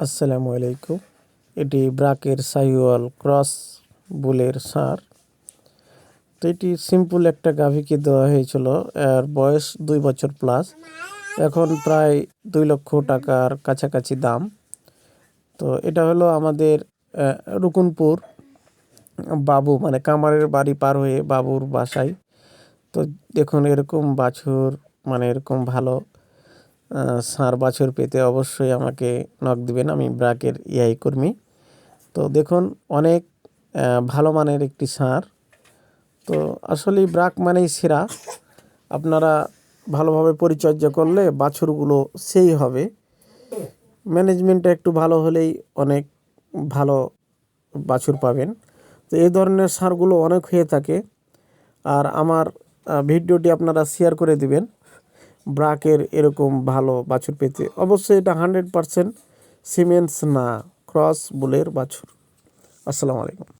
আসসালামু আলাইকুম। এটি ব্রাকের সাহিওয়াল ক্রস বুলের ষাঁড়। তো এটি সিম্পল একটা গাভীকে দেওয়া হয়েছিল। এর বয়স 2 বছর প্লাস, এখন প্রায় 2 লক্ষ টাকার কাছাকাছি দাম। তো এটা হলো আমাদের রুকুনপুর বাবু, মানে কামারের বাড়ি পার হয়ে বাবুর বাসায়। তো দেখুন, এরকম বাছুর, মানে এরকম ভালো ষাঁড় বাছুর পেতে অবশ্যই আমাকে নক দিবেন। আমি ব্রাকের ইআই কর্মী। তো দেখুন, অনেক ভালো মানের একটি ষাঁড়। তো আসলে ব্রাক মানেই সেরা। আপনারা ভালোভাবে পরিচর্যা করলে বাছুরগুলো সেই হবে। ম্যানেজমেন্টটা একটু ভালো হলেই অনেক ভালো বাছুর পাবেন। তো এই ধরনের ষাঁড়গুলো অনেক হয়ে থাকে। আর আমার ভিডিওটি আপনারা শেয়ার করে দিবেন ব্রাকের এরকম ভালো বাছুর পেতে। অবশ্যই এটা 100% সিমেন্স না, ক্রস বুলের বাছুর। আসসালামু আলাইকুম।